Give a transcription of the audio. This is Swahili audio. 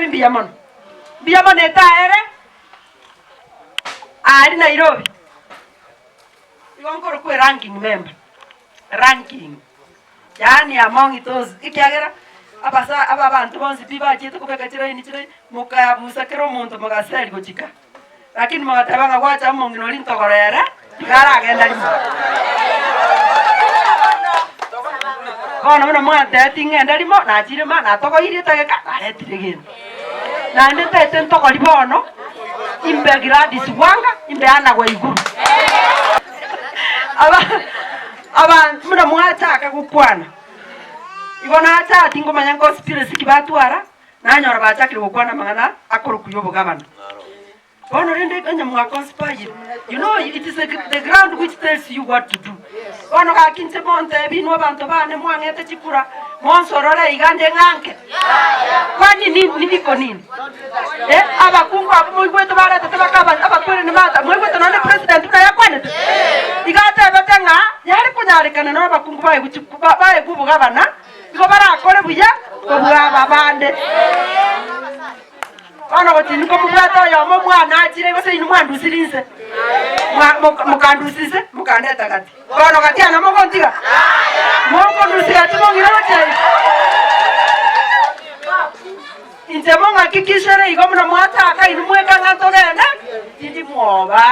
bimbiamon etaere ari Nairobi igonkoro kwe ranking member ranking yani among those ikiagera aba bantu bonsi bibaje tukubeka chiraini mukabusa kero muntu mugaseri gochika lakini mwatabanga kwacha mongino lintogorera igara agenda limo kono muna mwante tingenda limo na chirima na togo iri tageka aretire gino na ndete ntoko libono imbe Gladys Wanga imbe ana gwa iguru aba muna mwataka gukwana igona ata tingo manyango spirits kibatwara nanyora bachakire gukwana mangana akoro kuyobo gabana bono rende kanya mwa conspire you know it is the ground which tells you what to do bono ka kinse monte bino bantu bane mwangete chikura monsorole igande nganke kwani niko nini abakungu abumugweto barata tabakaba abakore ni mata mwegweto none president una yakwane igata batenga yari kunyarekana no abakungu baye guchikuba baye gubugabana igo barakore buya obwa bande bana bati niko mubata ya mwana akire bose inu mwandu sirinse mukandusise mukandeta kati bana kati ana mogontiga mogonusira timongira bate inje monga kikishere igo mna mwata aka inu mweka ngatogene ndi mwoba